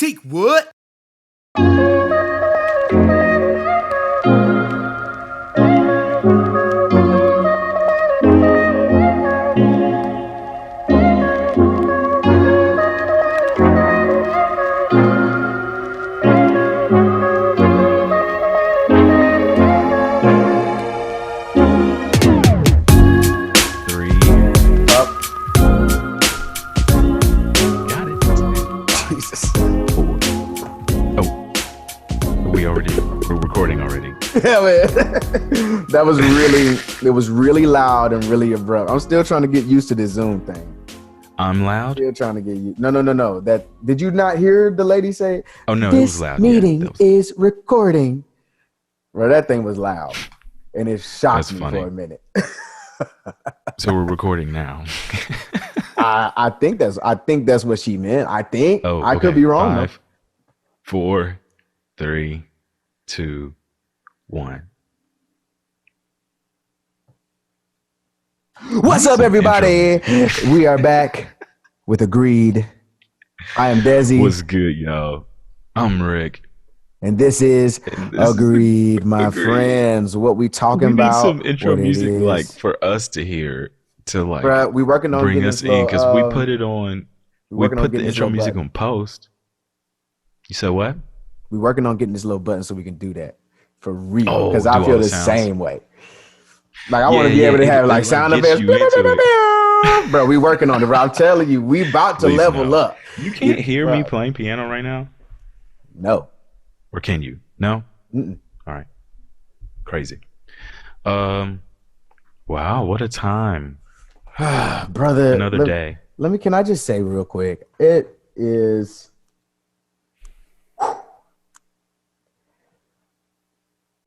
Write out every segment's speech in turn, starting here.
TEAKWOOD. Yeah, man. It was really loud and really abrupt. I'm still trying to get used to this Zoom thing. I'm loud? Still trying to get you. No. Did you not hear the lady say? Oh, no, this it was loud. Meeting is recording. Well, that thing was loud. And it shocked me for a minute. So we're recording now. I think that's what she meant. I think. Oh, I could be wrong. 5, 4, 3, 2, 1. What's up, everybody? We are back with Agreed. I am Desi. What's good, y'all? I'm Rick. And this is Agreed, my friends. What we talking about? We need some intro music like for us to hear to like Bruh, we working on bring us in because we put it on. We put the intro music on post. You said what? We working on getting this little button so we can do that for real. Because I feel the same way. Like I want to be able to have like sound effects. Bro, we working on it, bro. I'm telling you, we about to level up. You can't hear me playing piano right now? No. Or can you? No? Mm-mm. All right. Crazy. Wow, what a time. Brother. Another day. Can I just say real quick? It is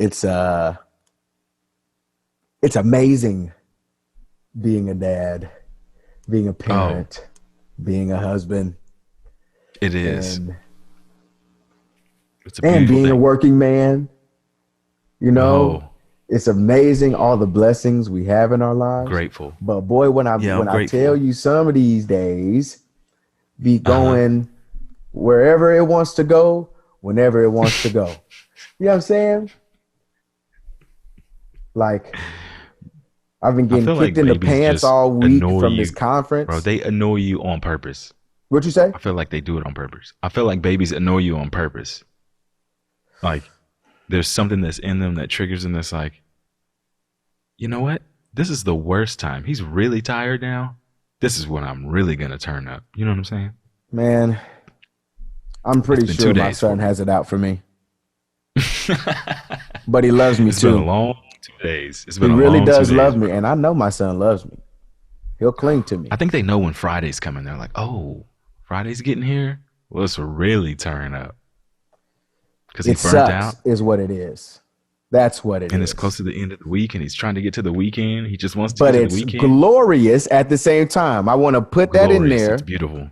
it's amazing being a dad, being a parent, being a husband. It is. And being a working man. You know, it's amazing all the blessings we have in our lives. Grateful. But boy, when I tell you some of these days be going wherever it wants to go, whenever it wants to go. You know what I'm saying? Like, I've been getting kicked in the pants all week from this conference. Bro, they annoy you on purpose. What'd you say? I feel like they do it on purpose. I feel like babies annoy you on purpose. Like, there's something that's in them that triggers them that's like, you know what? This is the worst time. He's really tired now. This is when I'm really going to turn up. You know what I'm saying? Man, I'm pretty sure my son has it out for me. But he loves me too. It's been a long 2 days. He really does love me. And I know my son loves me. He'll cling to me. I think they know when Friday's coming. They're like, oh, Friday's getting here? Well, let's really turn up. Because he burnt out. Is what it is. That's what it is. And it's close to the end of the week, and he's trying to get to the weekend. He just wants to get to the weekend. But it's glorious at the same time. I want to put that in there. It's beautiful.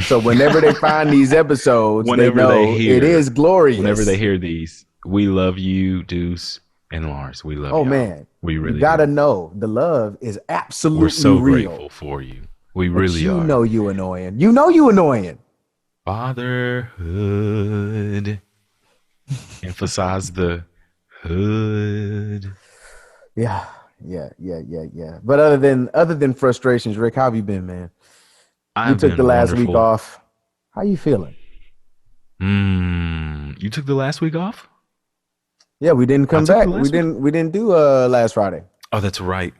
So whenever they find these episodes, they know it is glorious. Whenever they hear these, we love you, Deuce and Lars. We love you. Oh, man. We really gotta know the love is absolutely real. We're so grateful for you. We really are. You know you annoying. You know you annoying. Fatherhood. Emphasize the hood. Yeah. But other than frustrations, Rick, how have you been, man? You took the last week off. How you feeling? You took the last week off? Yeah, we didn't come back. We didn't do last Friday. Oh, that's right.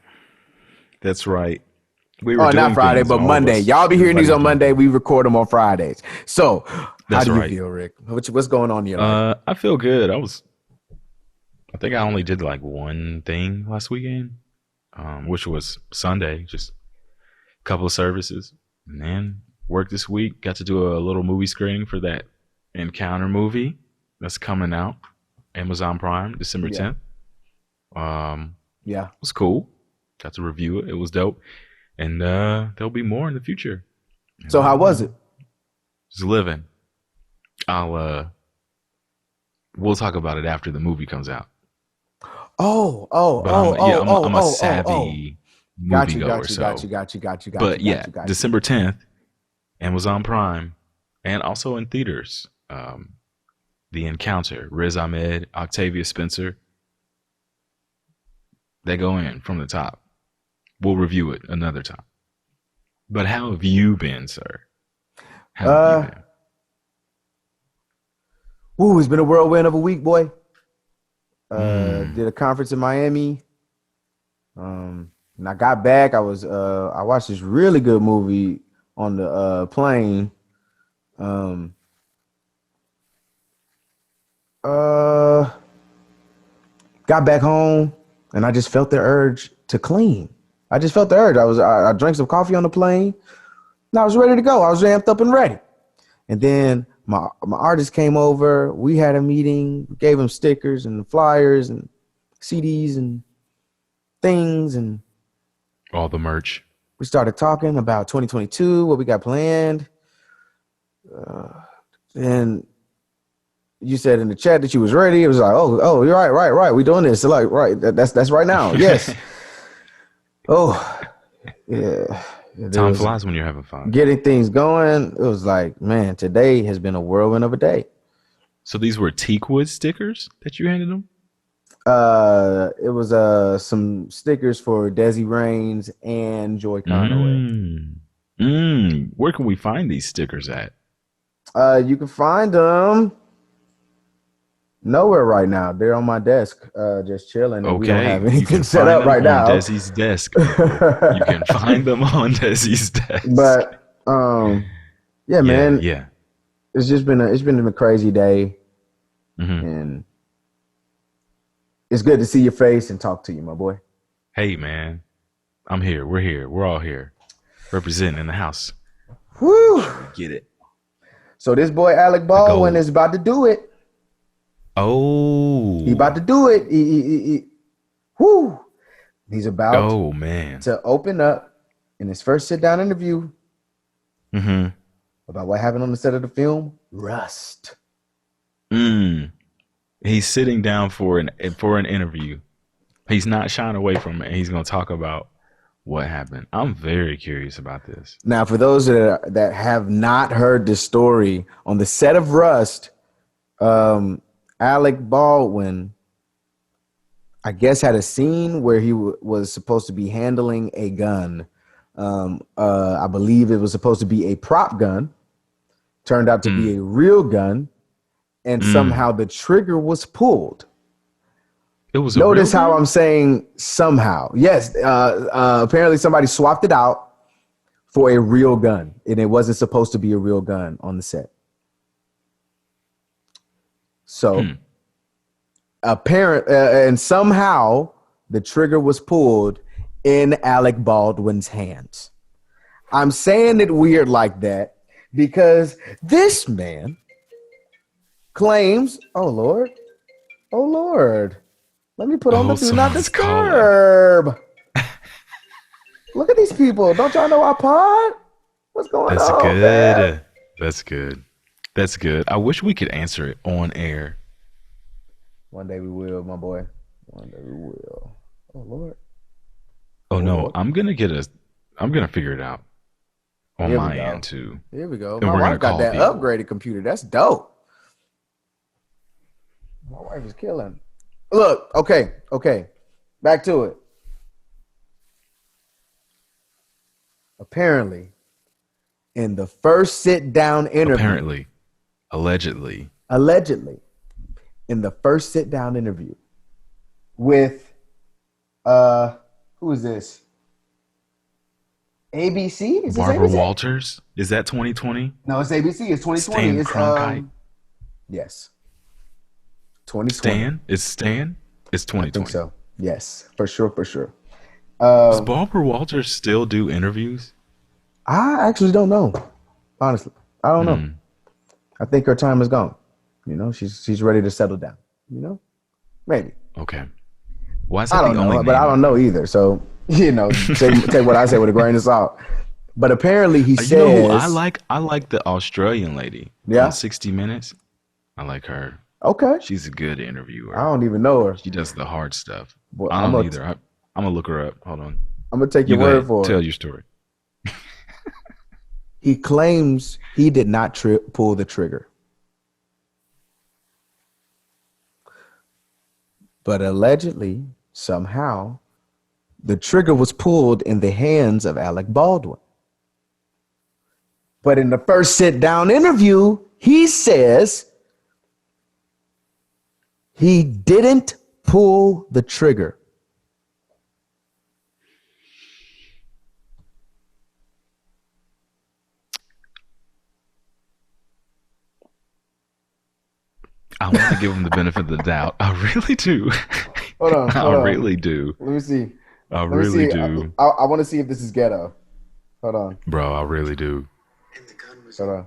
That's right. Not Friday, but Monday. Y'all be hearing these on Monday. We record them on Fridays. So, how do you feel, Rick? What's going on in your life? I feel good. I think I only did like one thing last weekend, which was Sunday, just a couple of services, and then work this week. Got to do a little movie screening for that Encounter movie that's coming out, Amazon Prime, December 10th. It was cool. Got to review it. It was dope. And there'll be more in the future. So how was it? Just living. We'll talk about it after the movie comes out. I'm a savvy moviegoer. Got you. But December 10th, Amazon Prime, and also in theaters. The Encounter, Riz Ahmed, Octavia Spencer. They go in from the top. We'll review it another time. But how have you been, sir? How have you been? Ooh, it's been a whirlwind of a week, boy. Did a conference in Miami. And I got back. I watched this really good movie on the plane. Got back home and I just felt the urge to clean. I just felt the urge. I drank some coffee on the plane and I was ready to go. I was amped up and ready. And then my artist came over. We had a meeting, gave him stickers and flyers and CDs and things and all the merch. We started talking about 2022, what we got planned. And you said in the chat that you was ready. It was like, oh, you're right. We doing this. So like, right. That's right now. Yes. Oh, yeah. Time flies when you're having fun. Getting things going. It was like, man, today has been a whirlwind of a day. So these were TEAKWOOD stickers that you handed them? It was some stickers for Desi Raines and Joy Conaway. Where can we find these stickers at? You can find them nowhere right now. They're on my desk, just chilling. Okay, we don't have anything set up right now. Desi's desk. You can find them on Desi's desk. But yeah, man. Yeah. It's been a crazy day, and it's good to see your face and talk to you, my boy. Hey, man, I'm here. We're here. We're all here, representing in the house. Woo! Get it. So this boy Alec Baldwin is about to do it. Oh, he about to do it. He's about to open up in his first sit-down interview about what happened on the set of the film Rust. He's sitting down for an interview. He's not shying away from it. He's going to talk about what happened. I'm very curious about this. Now, for those that have not heard the story, on the set of Rust, Alec Baldwin, I guess, had a scene where he was supposed to be handling a gun. I believe it was supposed to be a prop gun. Turned out to be a real gun. And somehow the trigger was pulled. It was. Notice how I'm saying somehow. Yes. Apparently somebody swapped it out for a real gun, and it wasn't supposed to be a real gun on the set. So and somehow the trigger was pulled in Alec Baldwin's hands. I'm saying it weird like that because this man claims, oh Lord, let me put on the do not disturb. Look at these people. Don't y'all know our pod? What's going on? Man? That's good. I wish we could answer it on air. One day we will, my boy. One day we will. Oh Lord. Oh no, I'm gonna figure it out on my end too. Here we go. My wife got that upgraded computer. That's dope. My wife is killing. Look, okay. Back to it. Apparently, in the first sit-down interview. Allegedly. In the first sit-down interview with, who is this? ABC? Is Barbara this ABC? Walters? Is that 2020? No, it's ABC. It's 2020. Stan Cronkite? Yes. 2020. Stan? It's 2020. I think so. Yes, for sure. Does Barbara Walters still do interviews? I actually don't know. Honestly, I don't know. I think her time is gone. You know, she's ready to settle down. You know, maybe. Okay. Why is I that don't the only know, name? but I don't know either. So take what I say with a grain of salt. But apparently he says, you know, I like the Australian lady. Yeah. On 60 Minutes. I like her. Okay. She's a good interviewer. I don't even know her. She does the hard stuff. Boy, I don't either. I'm gonna look her up. Hold on. I'm gonna take your word for it. Tell your story. He claims he did not pull the trigger. But allegedly, somehow, the trigger was pulled in the hands of Alec Baldwin. But in the first sit-down interview, he says he didn't pull the trigger. I want to give him the benefit of the doubt. I really do. Hold on. I really do. Let me see. I really do. I want to see if this is ghetto. Hold on. Bro, I really do. Hold on.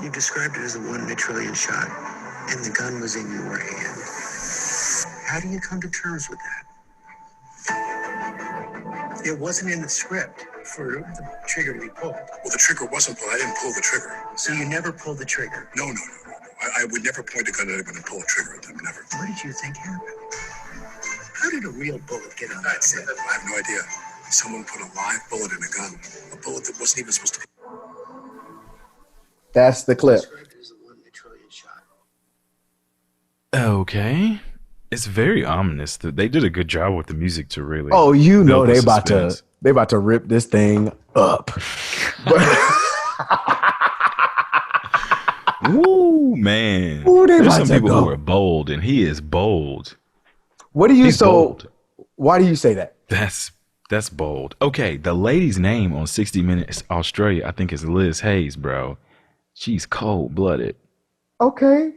You described it as a 1 in a trillion shot, and the gun was in your hand. How do you come to terms with that? It wasn't in the script for the trigger to be pulled. Well, the trigger wasn't pulled. I didn't pull the trigger. So you never pulled the trigger? No. I would never point a gun at him and pull a trigger at them. Never. What did you think happened? How did a real bullet get on that set? I have no idea. Someone put a live bullet in a gun. A bullet that wasn't even supposed to be. That's the clip. Described it as a 1 in a trillion shot. Okay. It's very ominous. They did a good job with the music to really. Oh, you know build they the about to rip this thing up. Woo, man. Ooh, there's some people who are bold, and he is bold. What do you He's bold. Why do you say that? That's bold. Okay, the lady's name on 60 Minutes Australia, I think, is Liz Hayes, bro. She's cold-blooded. Okay.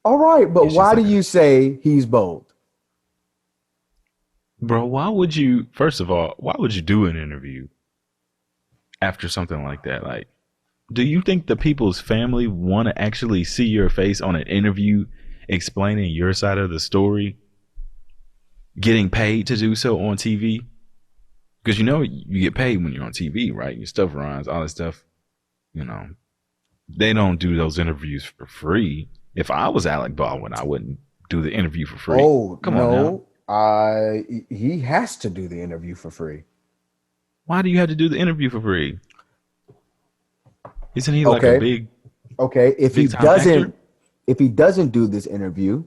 All right, but why do you say he's bold? Bro, why would you, first of all, why would you do an interview after something like that? Like, do you think the people's family want to actually see your face on an interview explaining your side of the story, getting paid to do so on TV? Because you know you get paid when you're on TV, right? Your stuff runs, all that stuff. You know, they don't do those interviews for free. If I was Alec Baldwin, I wouldn't do the interview for free. Oh, come on now. He has to do the interview for free. Why do you have to do the interview for free? Isn't he like a big? Okay, if he doesn't do this interview,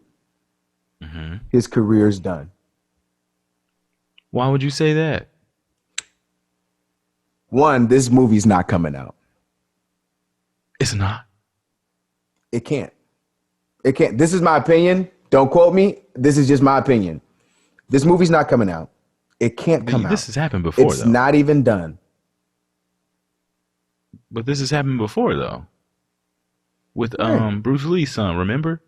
his career's done. Why would you say that? One, this movie's not coming out. It's not. It can't. It can't. This is my opinion. Don't quote me. This is just my opinion. This movie's not coming out. It can't come out. This has happened before, It's not even done. But this has happened before, though. With Bruce Lee's son, remember?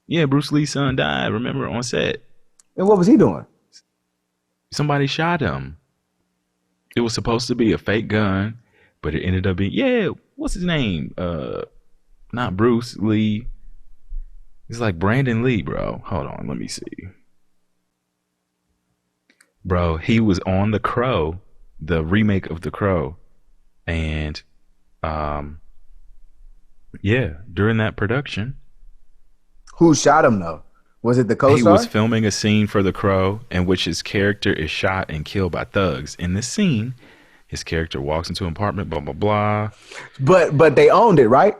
Yeah, Bruce Lee's son died, remember, on set. And what was he doing? Somebody shot him. It was supposed to be a fake gun, but it ended up being, what's his name? Not Bruce Lee. It's like Brandon Lee, bro. Hold on, let me see. Bro, he was on The Crow, the remake of The Crow. And during that production. Who shot him though? Was it the co-star? He was filming a scene for The Crow in which his character is shot and killed by thugs. In this scene, his character walks into an apartment, blah, blah, blah. But they owned it, right?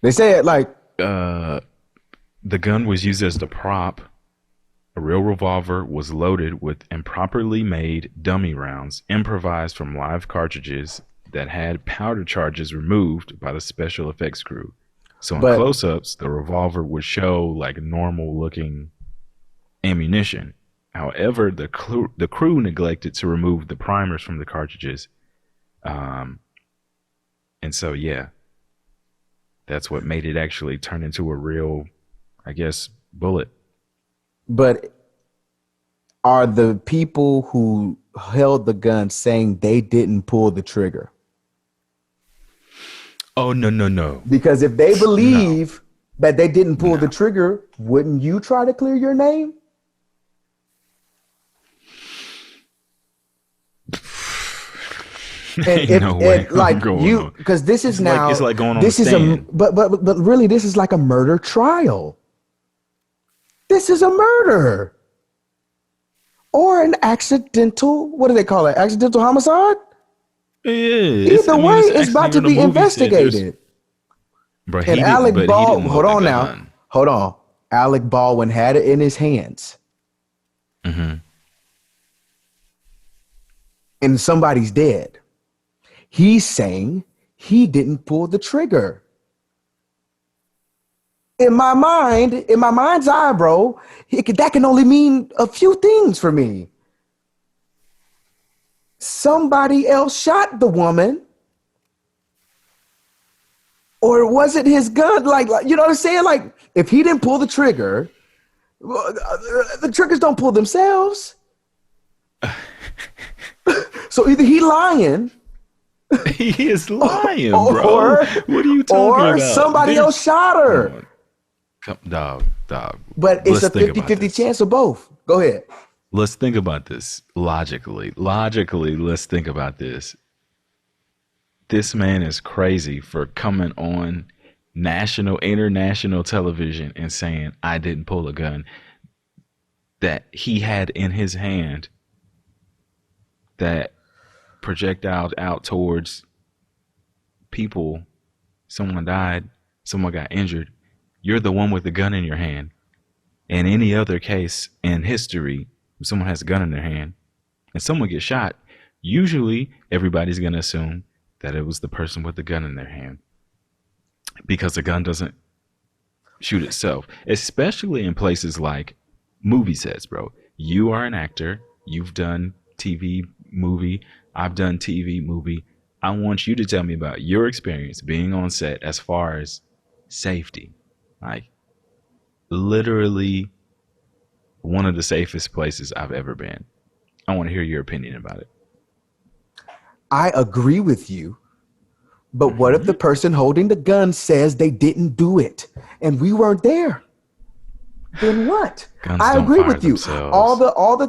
They say it like the gun was used as the prop. A real revolver was loaded with improperly made dummy rounds, improvised from live cartridges that had powder charges removed by the special effects crew. So in close-ups, the revolver would show like normal-looking ammunition. However, the crew neglected to remove the primers from the cartridges. And so, that's what made it actually turn into a real, I guess, bullet. But are the people who held the gun saying they didn't pull the trigger? Oh, no. Because if they believe that they didn't pull the trigger, wouldn't you try to clear your name? Because this is now, it's like going on this is but really, this is like a murder trial. This is a murder. or an accidental, what do they call it? Accidental homicide? Yeah, Either way, it's about to be investigated. Bro, And Alec Baldwin, hold on now. now. Hold on. Alec Baldwin had it in his hands. Mm-hmm. And somebody's dead. He's saying he didn't pull the trigger. In my mind's eye, bro, that can only mean a few things for me. Somebody else shot the woman. Or was it his gun? Like, you know what I'm saying? Like, if he didn't pull the trigger, the triggers don't pull themselves. So either he lying. He is lying, bro. What are you talking about? Or somebody else shot her. Dog. But it's a 50-50 chance of both. Go ahead. Let's think about this logically. Let's think about this. This man is crazy for coming on international television and saying, I didn't pull a gun that he had in his hand that projectile out towards people. Someone died. Someone got injured. You're the one with the gun in your hand. In any other case in history, if someone has a gun in their hand and someone gets shot, usually everybody's going to assume that it was the person with the gun in their hand because the gun doesn't shoot itself, especially in places like movie sets, bro. You are an actor. You've done TV, movie. I've done TV, movie. I want you to tell me about your experience being on set as far as safety. Like, literally one of the safest places I've ever been. I want to hear your opinion about it. I agree with you. But what if the person holding the gun says they didn't do it and we weren't there? Then what? I agree with you. All the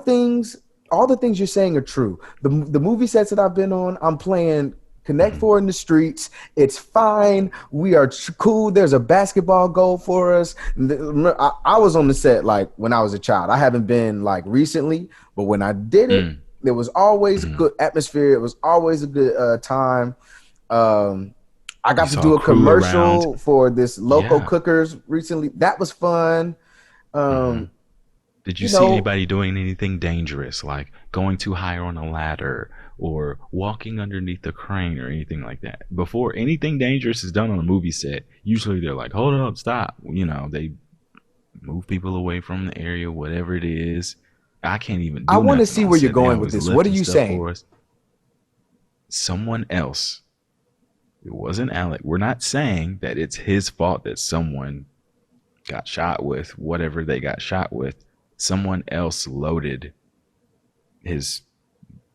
things you're saying are true. The movie sets that I've been on, I'm playing Connect Four in the streets. It's fine. We are cool. There's a basketball goal for us. I was on the set like when I was a child. I haven't been like recently, but when I did it, there was always a good atmosphere. It was always a good time. I got to do a commercial for this local cookers recently. That was fun. Did you see anybody doing anything dangerous, like going too high on a ladder or walking underneath the crane or anything like that? Before anything dangerous is done on a movie set, usually they're like, hold up, stop. You know, they move people away from the area, whatever it is. I can't even do I want to see where you're going with this. What are you saying? Someone else. It wasn't Alec. We're not saying that it's his fault that someone got shot with whatever they got shot with. Someone else loaded his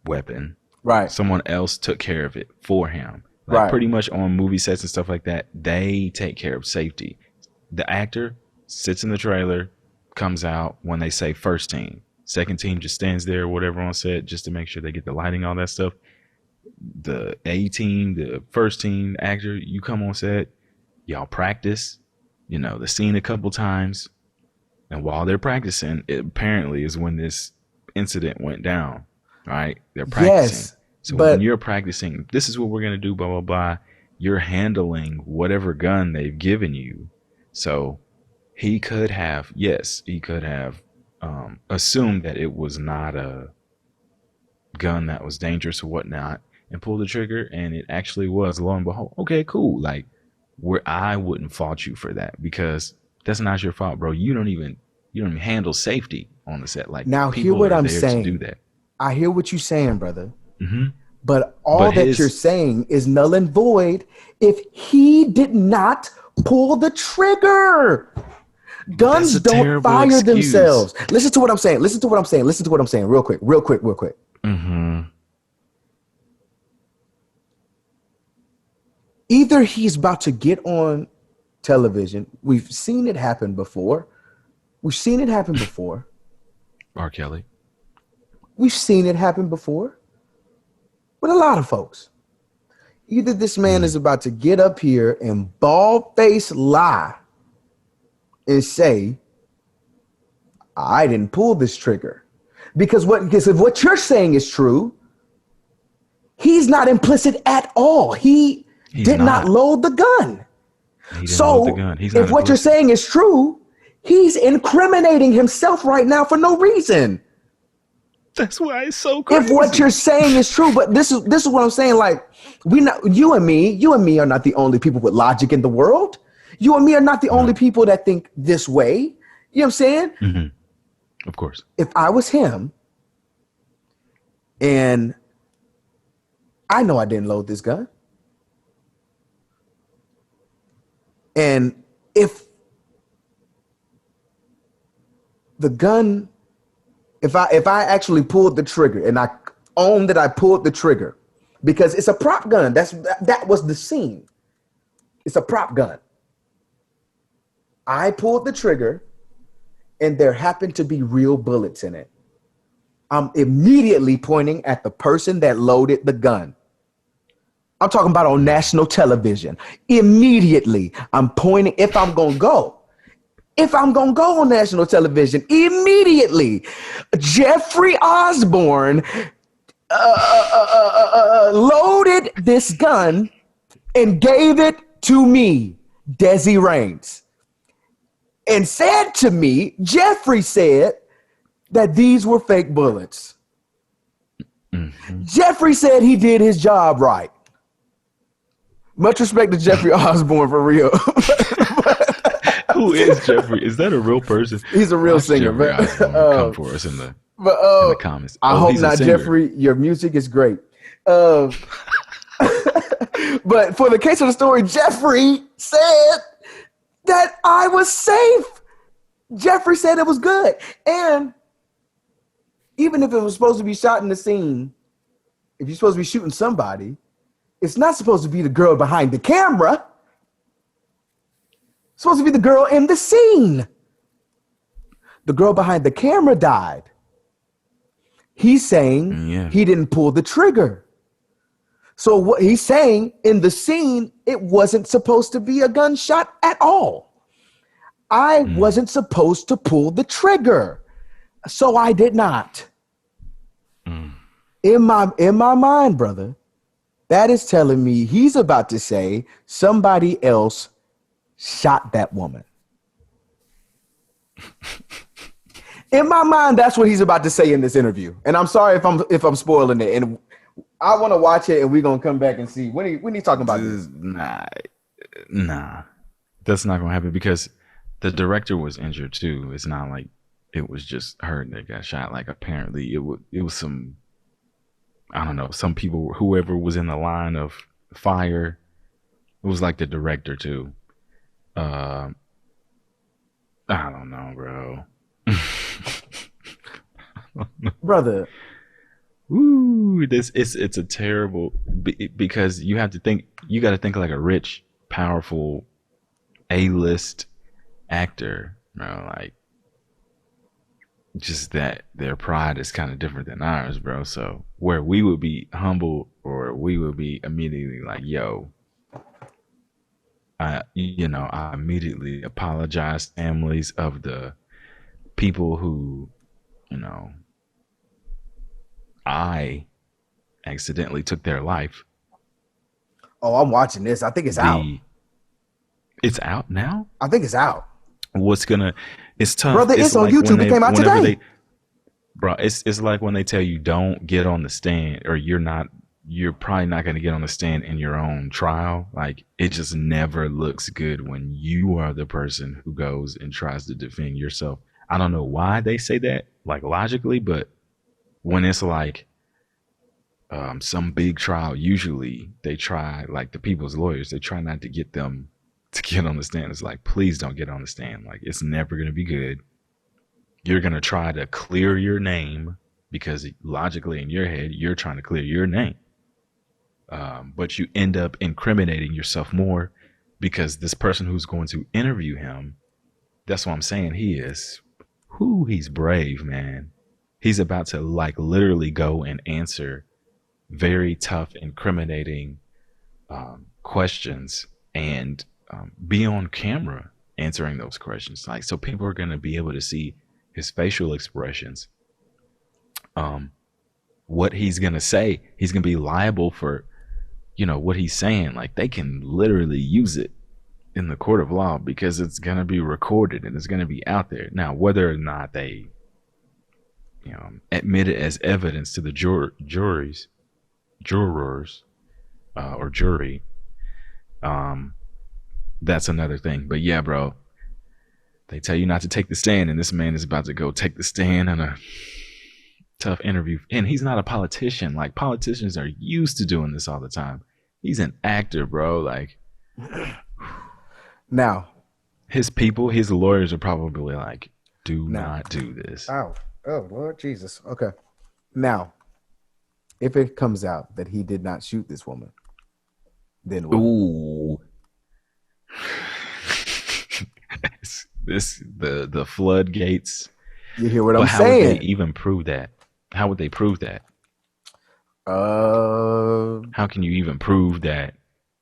weapon. Right. Someone else took care of it for him. Like right. Pretty much on movie sets and stuff like that, they take care of safety. The actor sits in the trailer, comes out when they say first team. Second team just stands there or whatever on set just to make sure they get the lighting, all that stuff. The A team, the first team actor, you come on set, y'all practice, you know, the scene a couple times. And while they're practicing, it apparently is when this incident went down, right? They're practicing. Yes, so when you're practicing, this is what we're going to do, blah, blah, blah. You're handling whatever gun they've given you. So he could have assumed that it was not a gun that was dangerous or whatnot and pulled the trigger, and it actually was. Lo and behold, okay, cool. Like, I wouldn't fault you for that because that's not your fault, bro. You don't even handle safety on the set. Like, now hear what I'm saying. Do that. I hear what you're saying, brother. Mm-hmm. But you're saying is null and void if he did not pull the trigger. Guns don't fire themselves. Listen to what I'm saying. Real quick. Mm-hmm. Either he's about to get on television. We've seen it happen before. R. Kelly. We've seen it happen before with a lot of folks. Either this man is about to get up here and bald-faced lie and say, I didn't pull this trigger. Because if what you're saying is true, he's not implicit at all. He did not load the gun. He didn't load the gun. He's not if what you're saying is true, he's incriminating himself right now for no reason. That's why it's so crazy. If what you're saying is true, but this is what I'm saying. Like, you and me are not the only people with logic in the world. You and me are not the only people that think this way. You know what I'm saying? Mm-hmm. Of course. If I was him, and I know I didn't load this gun, and if the gun, if I actually pulled the trigger and I own that I pulled the trigger, because it's a prop gun. That was the scene. It's a prop gun. I pulled the trigger and there happened to be real bullets in it. I'm immediately pointing at the person that loaded the gun. I'm talking about on national television. Immediately, I'm pointing, if I'm going to go on national television, immediately, Jeffrey Osborne loaded this gun and gave it to me, Desi Raines, and said to me, Jeffrey said that these were fake bullets. Mm-hmm. Jeffrey said he did his job right. Much respect to Jeffrey Osborne, for real. Who is Jeffrey? Is that a real person? He's a real singer. Come for us in the comments. I hope not, Jeffrey. Your music is great. But for the case of the story, Jeffrey said that I was safe. Jeffrey said it was good. And even if it was supposed to be shot in the scene, if you're supposed to be shooting somebody, it's not supposed to be the girl behind the camera. It's supposed to be the girl in the scene. The girl behind the camera died. He's saying he didn't pull the trigger. So what he's saying, in the scene, it wasn't supposed to be a gunshot at all. I wasn't supposed to pull the trigger. So I did not. In my mind, brother, that is telling me he's about to say somebody else shot that woman. In my mind, that's what he's about to say in this interview. And I'm sorry if I'm spoiling it. And I want to watch it, and we're gonna come back and see when he's talking about this. Nah, that's not gonna happen because the director was injured too. It's not like it was just her that got shot. Like apparently it was some, I don't know, some people, whoever was in the line of fire. It was like the director too. I don't know, bro. Brother. Ooh, it's a terrible, because you got to think like a rich, powerful, A-list actor, bro. Like, just that their pride is kind of different than ours, bro. So where we would be humble, or we would be immediately like, yo, I immediately apologize to families of the people who, I accidentally took their life. Oh, I'm watching this. I think it's out. It's out now? I think it's out. It's tough. Brother, it's on YouTube. It came out today. Bro, it's like when they tell you don't get on the stand, or you're probably not going to get on the stand in your own trial. Like, it just never looks good when you are the person who goes and tries to defend yourself. I don't know why they say that, like, logically, but when it's like some big trial, usually they try, like the people's lawyers, they try not to get them to get on the stand. It's like, please don't get on the stand. Like, it's never going to be good. You're going to try to clear your name because logically in your head, you're trying to clear your name. But you end up incriminating yourself more because this person who's going to interview him, that's what I'm saying. He's brave, man. He's about to like literally go and answer very tough, incriminating questions and be on camera answering those questions. Like, so people are going to be able to see his facial expressions what he's gonna say. He's gonna be liable for, what he's saying. Like, they can literally use it in the court of law because it's gonna be recorded and it's gonna be out there. Now, whether or not they, admit it as evidence to the jurors, or jury, that's another thing. But yeah, bro, they tell you not to take the stand, and this man is about to go take the stand in a tough interview. And he's not a politician. Like, politicians are used to doing this all the time. He's an actor, bro. Like, now, his lawyers are probably like, do not do this. Oh, Lord Jesus. Okay. Now, if it comes out that he did not shoot this woman, then what? Ooh. The floodgates. You hear what I'm how saying? would they even prove that? How would they prove that? How can you even prove that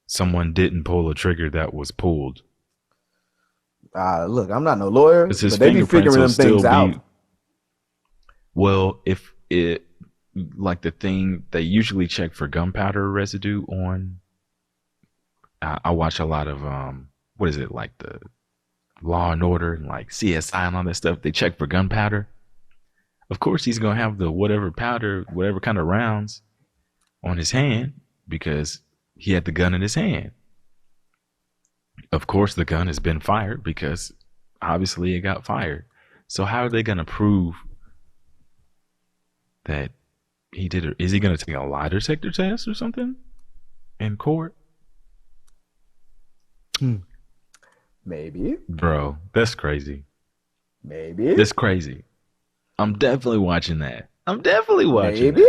someone didn't pull a trigger that was pulled? Look, I'm not no lawyer, but they be figuring them things out. Well, if it, like, the thing they usually check for gunpowder residue on, I watch a lot of what is it, like the Law and Order and like CSI and all that stuff. They check for gunpowder. Of course, he's gonna have the whatever kind of rounds on his hand because he had the gun in his hand. Of course, the gun has been fired because obviously it got fired. So how are they gonna prove that he did it? Is he gonna take a lie detector test or something in court? Maybe. Bro, that's crazy. Maybe. That's crazy. I'm definitely watching that. Maybe.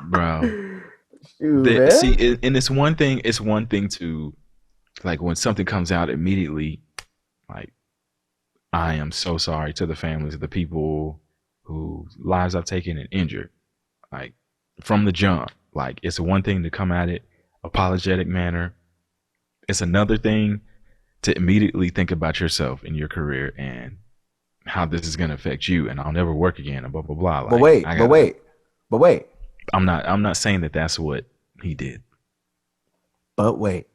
Bro. Shoot, see, and it's one thing to, like, when something comes out immediately, like, I am so sorry to the families of the people whose lives I've taken and injured. Like, from the jump. Like, it's one thing to come at it apologetic manner. It's another thing to immediately think about yourself and your career and how this is going to affect you, and I'll never work again, and blah blah blah. Like, but wait. I'm not saying that that's what he did. But wait.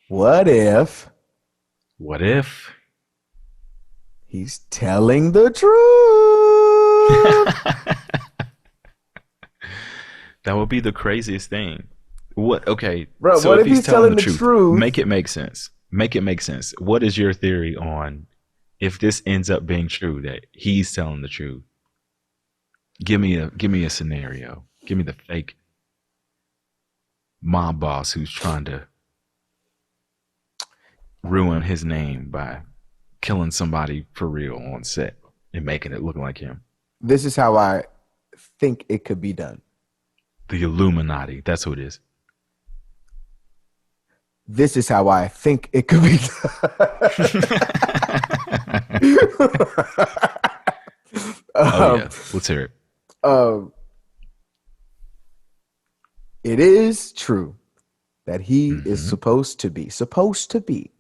What if he's telling the truth? That would be the craziest thing. What? Okay, bro. So what if he's telling the truth? Make it make sense. What is your theory on if this ends up being true that he's telling the truth? Give me a scenario. Give me the fake mob boss who's trying to ruin his name by killing somebody for real on set and making it look like him. This is how I think it could be done. The Illuminati. That's who it is. This is how I think it could be done. Yeah. Let's hear it. It is true that he is supposed to be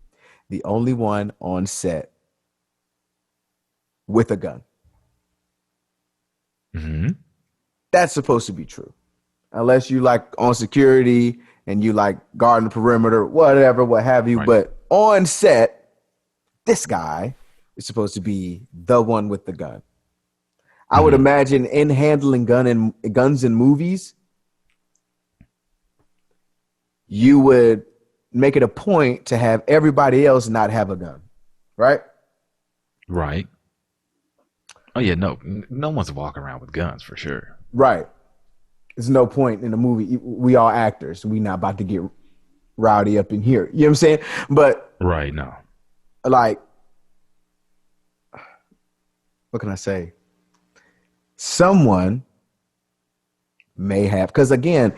the only one on set with a gun. Mm-hmm. That's supposed to be true. Unless you like on security and you like guarding the perimeter, whatever, what have you. Right. But on set, this guy is supposed to be the one with the gun. I would imagine in handling guns in movies, you would make it a point to have everybody else not have a gun, right? Right. Oh yeah, no one's walking around with guns for sure. Right. There's no point in the movie. We all actors. We not about to get rowdy up in here. You know what I'm saying? But right, no. Like, what can I say? Someone may have, because again,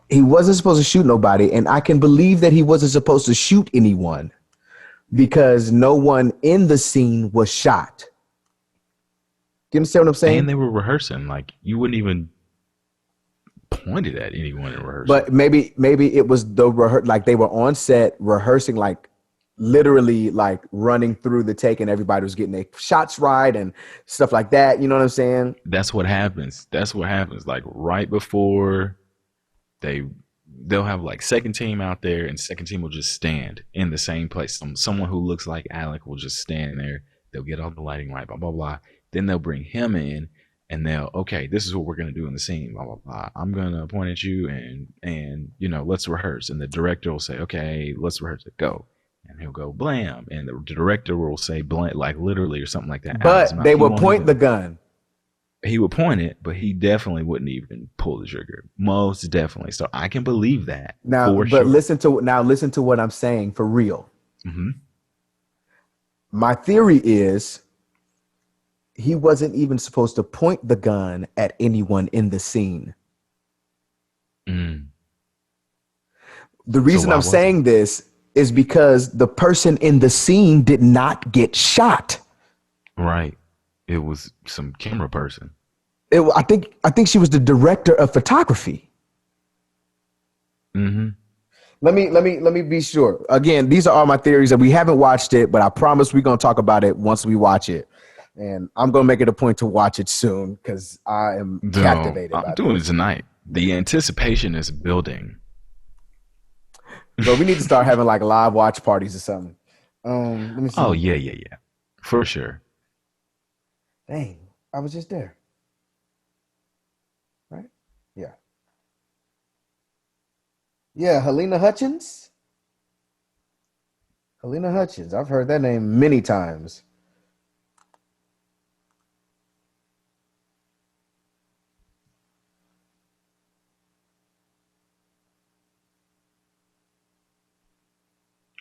he wasn't supposed to shoot nobody, and I can believe that he wasn't supposed to shoot anyone because no one in the scene was shot. You understand what I'm saying? And they were rehearsing. Like, you wouldn't even point it at anyone in rehearsal. But maybe it was like they were on set rehearsing like literally like running through the take and everybody was getting their shots right and stuff like that. You know what I'm saying? That's what happens. That's what happens. Like right before they'll have like second team out there, and second team will just stand in the same place. Someone who looks like Alec will just stand there. They'll get all the lighting right, blah blah blah. Then they'll bring him in, and okay, this is what we're gonna do in the scene, blah blah blah. I'm gonna point at you, and let's rehearse. And the director will say, okay, let's rehearse it. Go. And he'll go blam, and the director will say blam, like literally or something like that. But they will point the gun. He would point it, but he definitely wouldn't even pull the trigger. Most definitely. So I can believe that. Now, but sure. listen to what I'm saying for real. Mm-hmm. My theory is he wasn't even supposed to point the gun at anyone in the scene. Mm. The reason I'm saying this is because the person in the scene did not get shot. Right. It was some camera person. I think she was the director of photography. Mm-hmm. Let me be sure. Again, these are all my theories, and we haven't watched it, but I promise we're gonna talk about it once we watch it. And I'm gonna make it a point to watch it soon because I am captivated. I'm doing it tonight. The anticipation is building. But we need to start having like live watch parties or something. Let me see. Oh yeah, for sure. Dang, I was just there. Right? Yeah. Yeah, Helena Hutchins. Helena Hutchins. I've heard that name many times.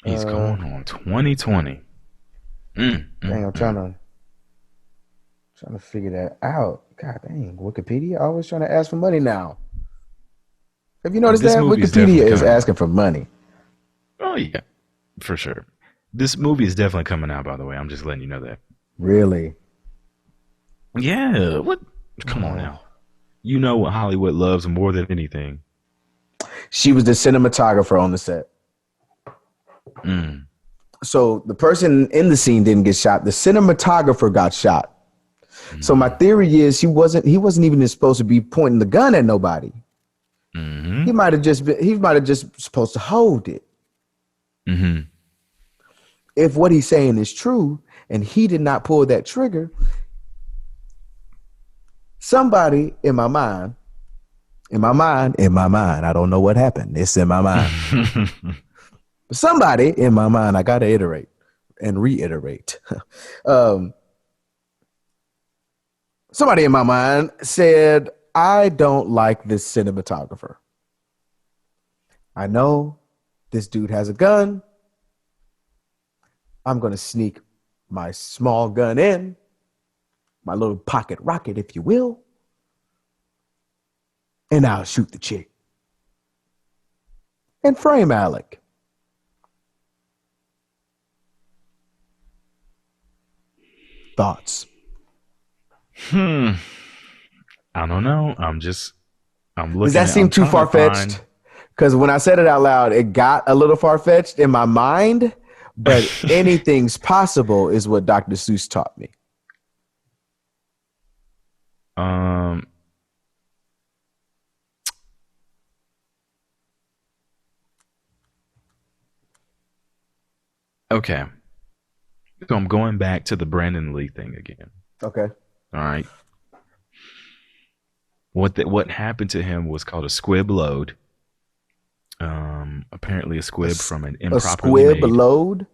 He's going on 2020. Dang, I'm trying to figure that out. God dang, Wikipedia always trying to ask for money now. Have you noticed that Wikipedia is asking for money? Oh yeah, for sure. This movie is definitely coming out. By the way, I'm just letting you know that. Really? Yeah. What? Come on now. You know what Hollywood loves more than anything. She was the cinematographer on the set. Mm. So the person in the scene didn't get shot. The cinematographer got shot. Mm. So my theory is he wasn't even supposed to be pointing the gun at nobody. Mm-hmm. He might have just supposed to hold it. Mm-hmm. If what he's saying is true and he did not pull that trigger, somebody in my mind, I don't know what happened. It's in my mind. Somebody in my mind, I got to iterate and reiterate. Somebody in my mind said, I don't like this cinematographer. I know this dude has a gun. I'm going to sneak my small gun in, my little pocket rocket, if you will, and I'll shoot the chick and frame Alec. Thoughts? I don't know. I'm looking. Does that seem too far-fetched? Because when I said it out loud, it got a little far-fetched in my mind, but anything's possible is what Dr. Seuss taught me. Okay. So I'm going back to the Brandon Lee thing again. Okay. All right. What happened to him was called a squib load. Apparently a squib from an improperly made... A squib load?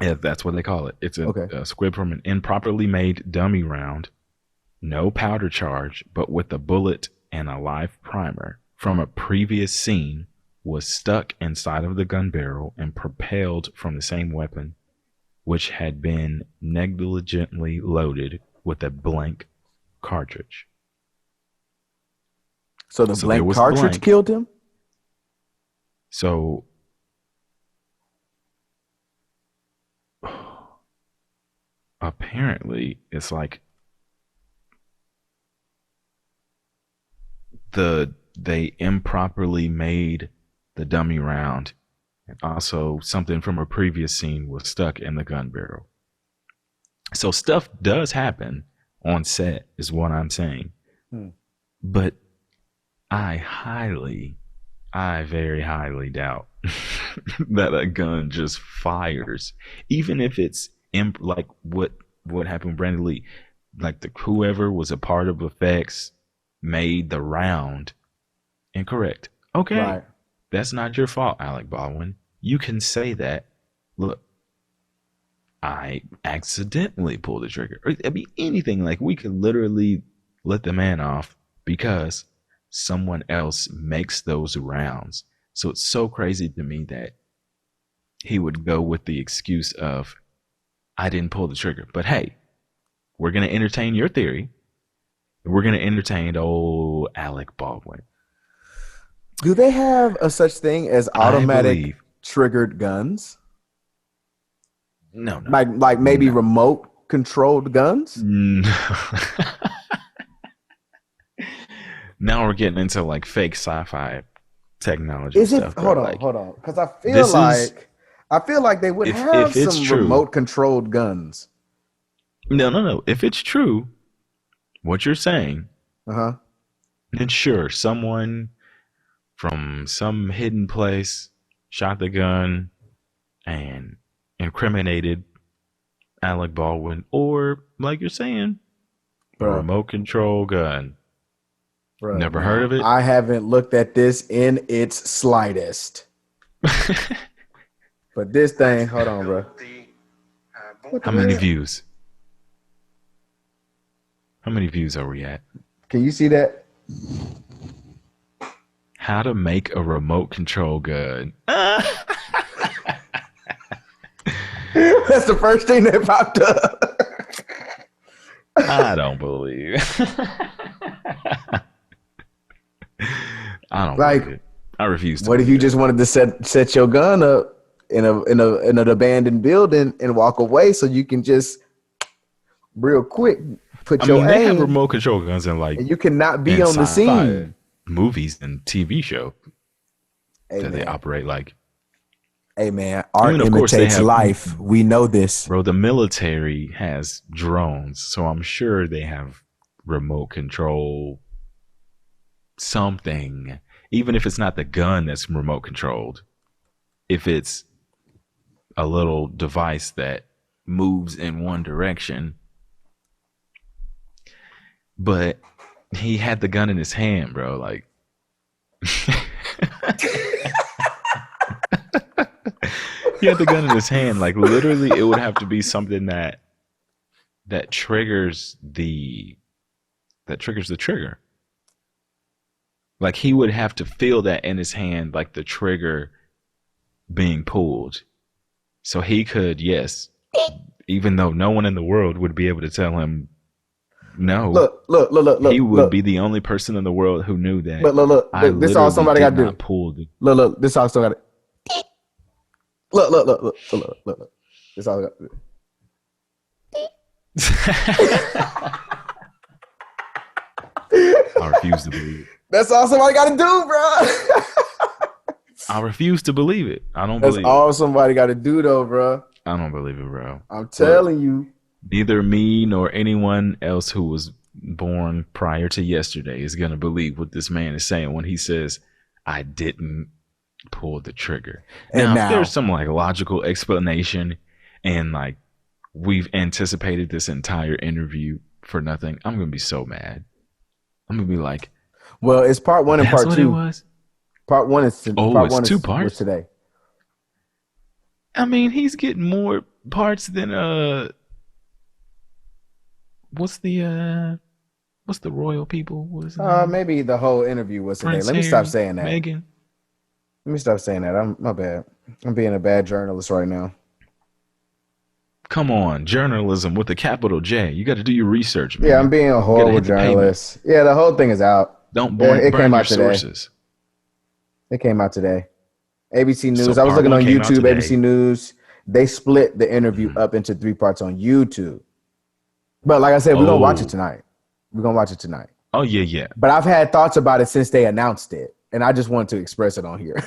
Yeah, that's what they call it. It's a squib from an improperly made dummy round, no powder charge, but with a bullet and a live primer from a previous scene was stuck inside of the gun barrel and propelled from the same weapon, which had been negligently loaded with a blank cartridge. So the blank cartridge killed him? So apparently it's like they improperly made the dummy round And also, something from a previous scene was stuck in the gun barrel. So stuff does happen on set, is what I'm saying. But I very highly doubt that a gun just fires, even if it's like what happened with Brandon Lee, like whoever was a part of effects made the round incorrect. Okay, right. That's not your fault, Alec Baldwin. You can say that. Look, I accidentally pulled the trigger. Or, I mean, anything. Like, we could literally let the man off because someone else makes those rounds. So it's so crazy to me that he would go with the excuse of, I didn't pull the trigger. But hey, we're going to entertain your theory. We're going to entertain old Alec Baldwin. Do they have a such thing as automatic triggered guns? No. Like maybe remote controlled guns? No. Now we're getting into like fake sci-fi technology. Is it? Stuff, hold on. Because I feel like they would have some remote controlled guns. No. If it's true, what you're saying, then sure, someone from some hidden place shot the gun and incriminated Alec Baldwin, or like you're saying, a remote control gun. Bro, never heard of it? I haven't looked at this in its slightest. But this thing, hold on, bro. How many views? How many views are we at? Can you see that? How to make a remote control gun. That's the first thing that popped up. I don't believe. I don't believe it. I refuse to. What if you just wanted to set your gun up in an abandoned building and walk away so you can just real quick put your aim? They have remote control guns and you cannot be on the scene. Movies and TV show that they operate like. Hey man, art imitates life. We know this, bro. The military has drones, so I'm sure they have remote control something. Even if it's not the gun that's remote controlled, if it's a little device that moves in one direction. But he had the gun in his hand, bro. Like, he had the gun in his hand. Like, literally, it would have to be something that triggers the trigger. Like, he would have to feel that in his hand, like the trigger being pulled. So he could, yes, even though no one in the world would be able to tell him no. Look. He would be the only person in the world who knew that. But look. This all somebody got to do. Look. This all somebody got to Look. This all got to do. I refuse to believe it. That's all somebody got to do, bro. I refuse to believe it. I don't believe it. That's all somebody got to do, though, bro. I don't believe it, bro. I'm telling you. Neither me nor anyone else who was born prior to yesterday is going to believe what this man is saying when he says, I didn't pull the trigger. Now, if there's some like logical explanation and like we've anticipated this entire interview for nothing, I'm going to be so mad. I'm going to be like, well, it's part one and part two. It was? Part one is it's two parts today. I mean, he's getting more parts than what's the royal people? What is it? Maybe the whole interview was today. Let me stop saying that. Meghan. Let me stop saying that. My bad. I'm being a bad journalist right now. Come on, journalism with a capital J. You got to do your research, man. Yeah, I'm being a horrible journalist. Yeah, the whole thing is out. Don't burn your sources. It came out today. ABC News. So I was looking on YouTube. ABC News. They split the interview up into 3 parts on YouTube. But like I said, we're gonna watch it tonight. Oh yeah. But I've had thoughts about it since they announced it. and I just wanted to express it on here.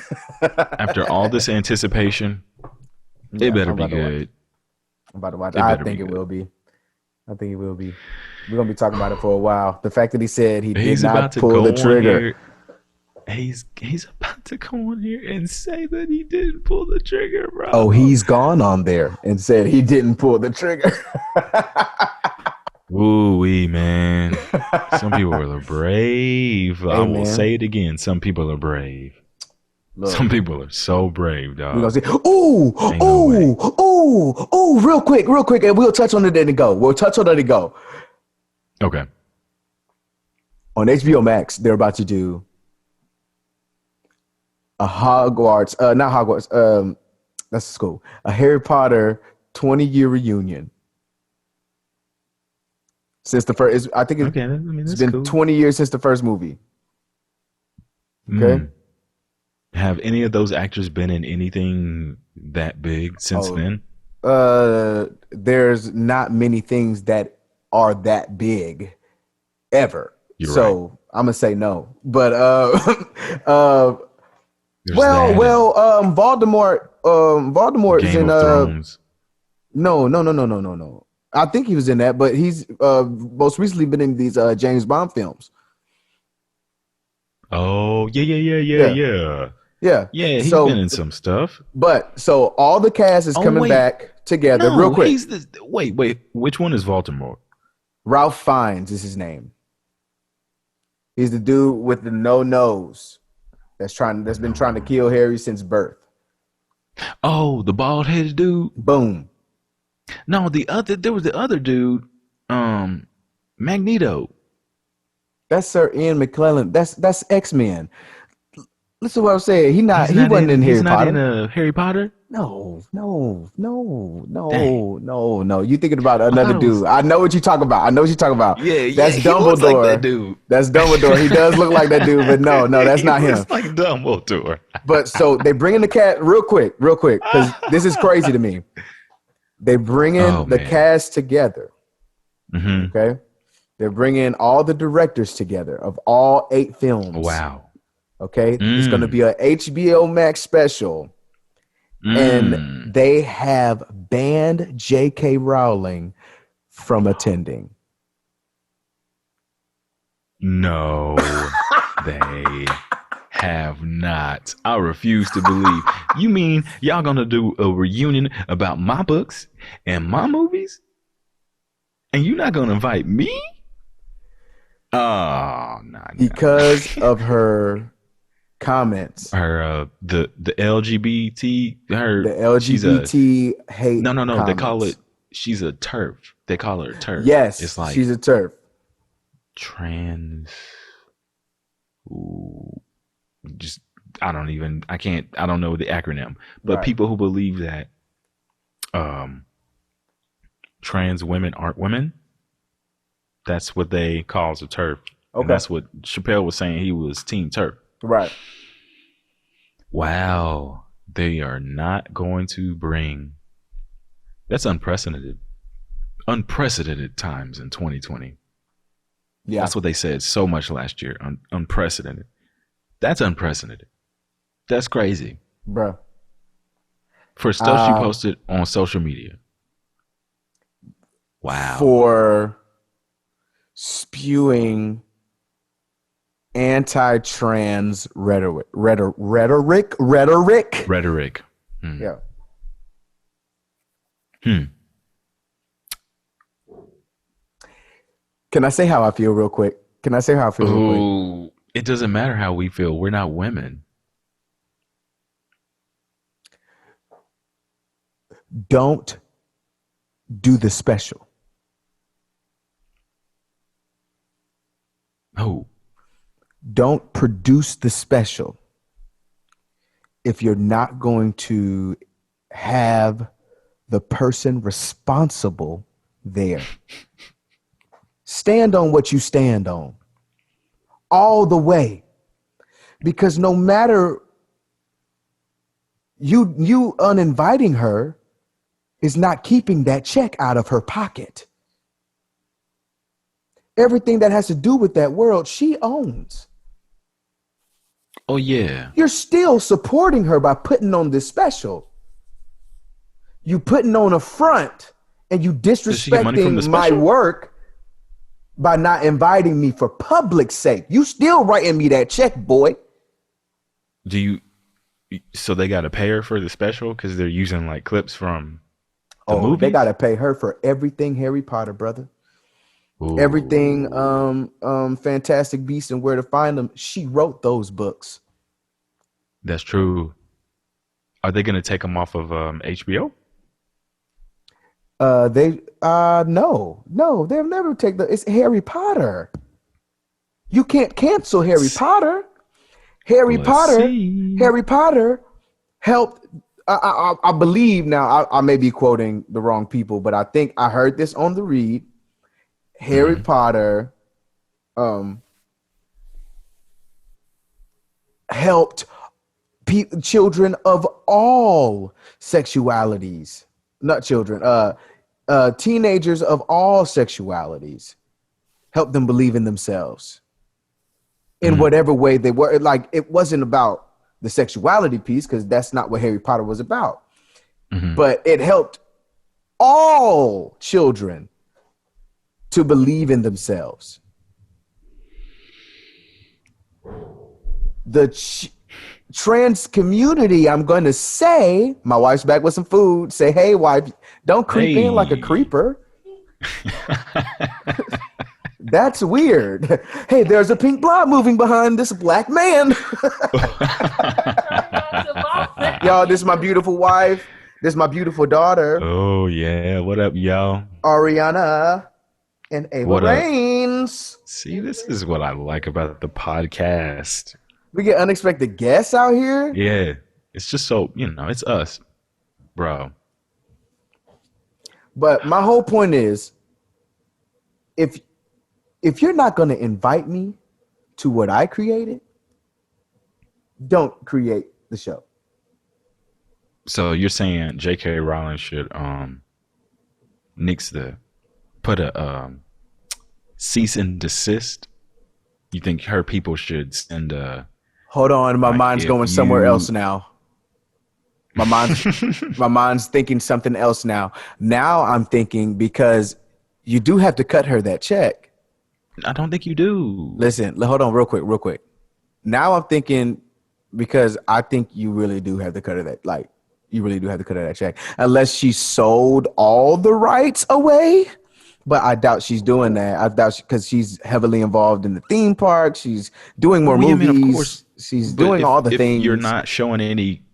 After all this anticipation, it better be good. I'm about to watch. I think it will be. I think it will be. We're gonna be talking about it for a while. The fact that he said he did not pull the trigger. He's about to go on here and say that he didn't pull the trigger, bro. Oh, he's gone on there and said he didn't pull the trigger. Ooh-wee, man. Some people are brave. Hey, I will say it again. Some people are brave. Look, some people are so brave, dog. We're gonna say, ooh, real quick, and we'll touch on it and go. Okay. On HBO Max, they're about to do a Hogwarts, not Hogwarts, that's the school, a Harry Potter 20-year reunion. Since the first, I think it's been cool. 20 years since the first movie. Okay. Have any of those actors been in anything that big since then? There's not many things that are that big ever. You're right. I'm gonna say no. But Voldemort is in Thrones. No. I think he was in that, but he's most recently been in these James Bond films. Oh, yeah. Yeah, he's been in some stuff. But so all the cast is coming back together real quick. Wait, which one is Voldemort? Ralph Fiennes is his name. He's the dude with the no nose that's been trying to kill Harry since birth. Oh, the bald-headed dude? Boom. No, there was the other dude, Magneto. That's Sir Ian McKellen. That's X-Men. Listen to what I'm saying. He wasn't in Harry Potter. He's not in Harry Potter? No. You thinking about another dude. I know what you're talking about. Yeah, that's Dumbledore. He looks like that dude. That's Dumbledore. He does look like that dude, but no, that's not him. He looks like Dumbledore. But so they bring in the cat real quick, because this is crazy to me. They bring in the cast together. Mm-hmm. Okay? They're bringing all the directors together of all 8 films. Wow. Okay? It's going to be a HBO Max special. And they have banned J.K. Rowling from attending. No, they have not. I refuse to believe. You mean y'all gonna do a reunion about my books and my movies? And you're not gonna invite me? Oh, no. Because of her comments. Her the LGBT the LGBT hate. No. Comments. They call it. She's a TERF. They call her a TERF. Yes, it's like she's a TERF. Trans. Ooh, I don't know the acronym, but right. People who believe that trans women aren't women, that's what they call as a TERF. Okay. And that's what Chappelle was saying. He was Team TERF. Right. Wow. They are not going to bring. That's unprecedented. Unprecedented times in 2020. Yeah. That's what they said so much last year. Unprecedented. That's unprecedented. That's crazy. Bruh. For stuff she posted on social media. Wow. For spewing anti-trans rhetoric. Yeah. Can I say how I feel real quick? It doesn't matter how we feel. We're not women. Don't do the special. Oh. Don't produce the special if you're not going to have the person responsible there. Stand on what you stand on all the way, because no matter you uninviting her is not keeping that check out of her pocket. Everything that has to do with that world, she owns. Oh yeah. You're still supporting her by putting on this special. You putting on a front and you Does she get money from the disrespecting my special? work by not inviting me for public sake. You still writing me that check, boy. Do you? So they got to pay her for the special because they're using like clips from the movies? They got to pay her for everything Harry Potter, brother. Ooh. Everything Fantastic Beasts and Where to Find Them. She wrote those books. That's true. Are they going to take them off of HBO? No, they'll never take it's Harry Potter. You can't cancel Harry Potter. Harry Potter helped. I believe now. I may be quoting the wrong people, but I think I heard this on the read. Harry Potter helped children of all sexualities, not children, teenagers of all sexualities, help them believe in themselves in whatever way they were. Like, it wasn't about the sexuality piece because that's not what Harry Potter was about, but it helped all children to believe in themselves. The trans community, I'm going to say, my wife's back with some food. Say, hey, wife, don't creep in like a creeper. That's weird. Hey, there's a pink blob moving behind this black man. Y'all, this is my beautiful wife. This is my beautiful daughter. Oh, yeah. What up, y'all? Ariana and Ava Reigns. See, this is what I like about the podcast. We get unexpected guests out here. Yeah. It's just so, it's us, bro. But my whole point is, if you're not going to invite me to what I created, don't create the show. So you're saying J.K. Rowling should put a cease and desist? You think her people should send a... Hold on, my mind's going somewhere else now. My mind's thinking something else now. Now I'm thinking, because you do have to cut her that check. I don't think you do. Listen, hold on real quick. Now I'm thinking, because I think you really do have to cut her that, like, you really do have to cut her that check. Unless she sold all the rights away. But I doubt she's doing that. I doubt because she's heavily involved in the theme park. She's doing more movies. I mean, of course, she's doing all the things. If you're not showing any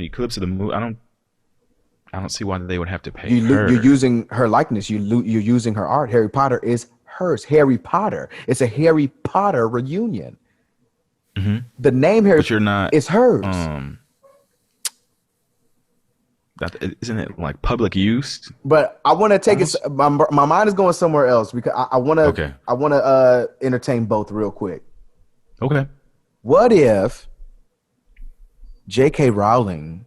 clips of the movie, I don't see why they would have to pay her. You're using her likeness. You're using her art. Harry Potter is hers. Harry Potter. It's a Harry Potter reunion. Mm-hmm. The name Harry Potter is hers. Isn't it like public use? But I want to take it. My mind is going somewhere else because I want to. Okay. I want to entertain both real quick. Okay. What if J.K. Rowling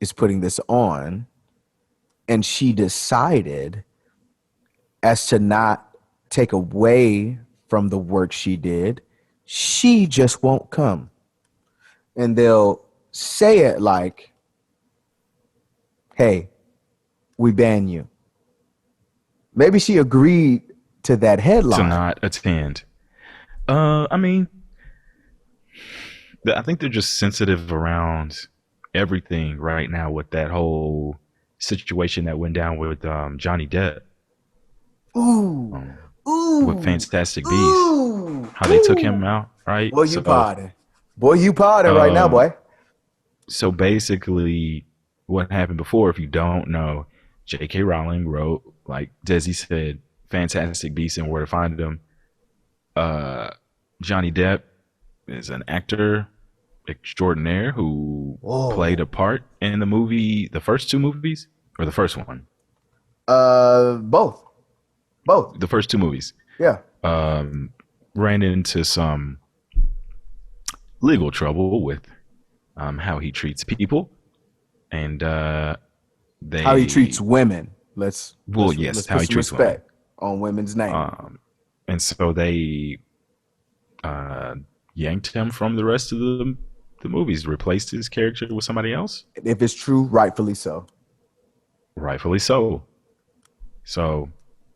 is putting this on, and she decided as to not take away from the work she did, she just won't come, and they'll say it like, hey, we ban you. Maybe she agreed to that headline. To not attend. I mean, I think they're just sensitive around everything right now with that whole situation that went down with Johnny Depp. With Fantastic Beasts. How they took him out, right? Boy, you potting. Boy, you potting right now, boy. So basically, what happened before, if you don't know, J.K. Rowling wrote, like Desi said, Fantastic Beasts and Where to Find Them. Johnny Depp is an actor extraordinaire who played a part in the movie, the first two movies, or the first one? Both. The first two movies. Yeah. Ran into some legal trouble with how he treats people. And how he treats women. Let's how he treats respect women on women's name. And so they yanked him from the rest of the movies, replaced his character with somebody else. If it's true, rightfully so. Rightfully so. So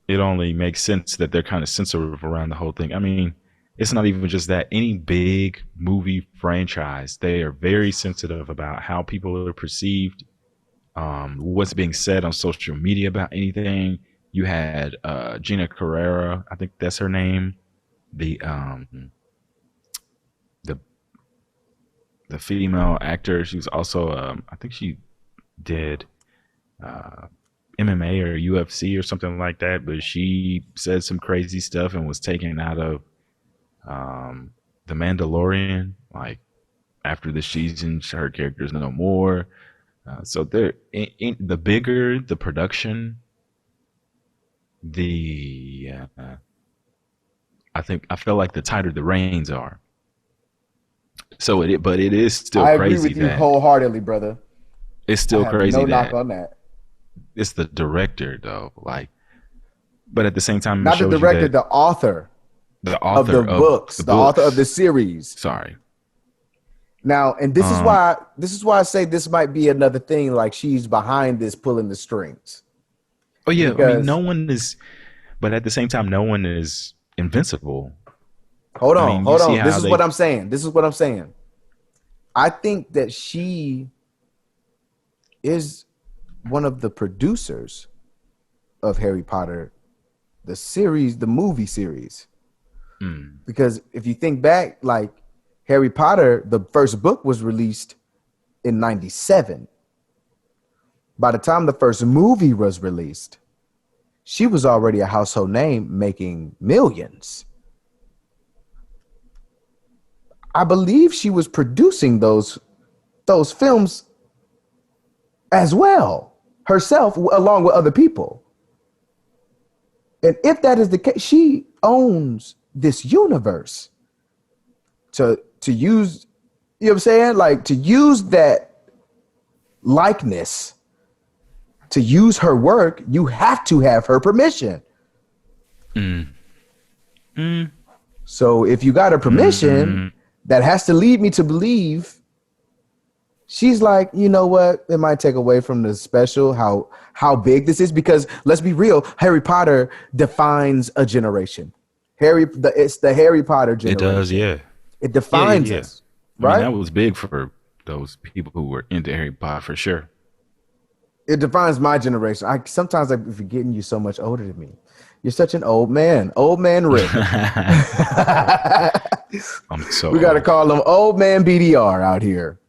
it only makes sense that they're kind of sensitive around the whole thing. I mean, it's not even just that. Any big movie franchise, they are very sensitive about how people are perceived, what's being said on social media about anything. You had Gina Carrera, I think that's her name, the female actor. She was also, I think she did MMA or UFC or something like that, but she said some crazy stuff and was taken out of The Mandalorian. Like after the season, her character's no more. So they're the bigger the production, I feel like the tighter the reins are. So but it is still I crazy. I agree with you wholeheartedly, brother. It's still crazy. No knock on that. It's the director though, like, but at the same time, not the director, the author of the books, the author of the series. Sorry. Now, and this is why I say this might be another thing. Like she's behind this, pulling the strings. Oh yeah, because, I mean, no one is, but at the same time, no one is invincible. Hold on. This is what I'm saying. I think that she is one of the producers of Harry Potter, the series, the movie series. Because if you think back, like Harry Potter, the first book was released in 1997. By the time the first movie was released, she was already a household name, making millions. I believe she was producing those films as well, herself, along with other people. And if that is the case, she owns this universe. To use, you know what I'm saying? Like to use that likeness, to use her work, you have to have her permission. So if you got her permission, that has to lead me to believe she's like, you know what? It might take away from the special, how big this is, because let's be real, Harry Potter defines a generation. It's the Harry Potter generation. It does, yeah. It defines us, right? I mean, that was big for those people who were into Harry Potter, for sure. It defines my generation. Sometimes I forget you're so much older than me. You're such an old man Rick. We got to call him old man BDR out here.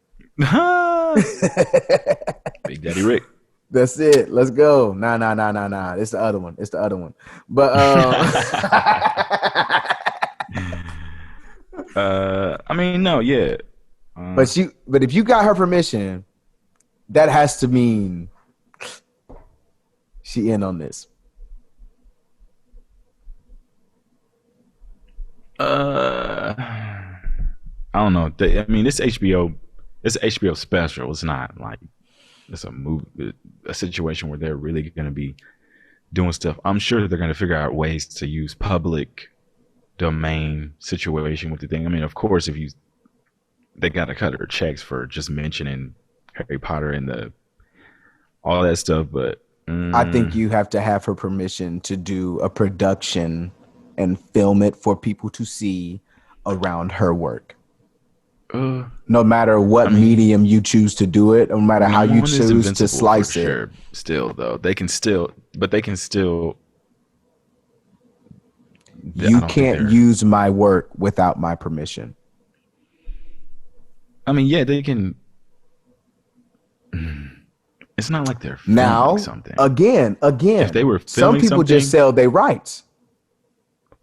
Big Daddy Rick. That's it. Let's go. Nah. It's the other one. But I mean, no, yeah. But if you got her permission, that has to mean she in on this. I don't know. I mean, it's HBO. It's an HBO special. It's not like it's a movie, a situation where they're really going to be doing stuff. I'm sure they're going to figure out ways to use public domain situation with the thing. I mean, of course, they got to cut her checks for just mentioning Harry Potter and all that stuff. But I think you have to have her permission to do a production and film it for people to see around her work. No matter what medium you choose to do it, no matter how you choose to slice it. Sure. Still, though, they can still. You can't use my work without my permission. I mean, yeah, they can. It's not like they're filming something. Again. If they were filming some people just sell their rights.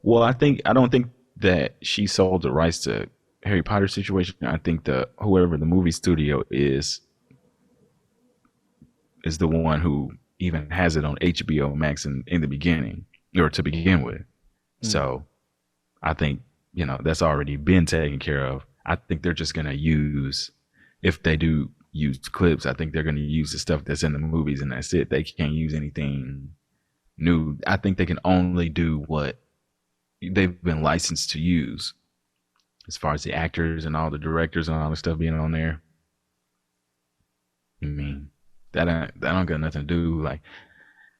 Well, I don't think that she sold the rights to Harry Potter situation. I think whoever the movie studio is the one who even has it on HBO Max in the beginning, or to begin with. So I think, that's already been taken care of. I think they're just going to use, if they do use clips, I think they're going to use the stuff that's in the movies and that's it. They can't use anything new. I think they can only do what they've been licensed to use. as far as the actors and all the directors and all the stuff being on there. I mean, that don't got nothing to do like.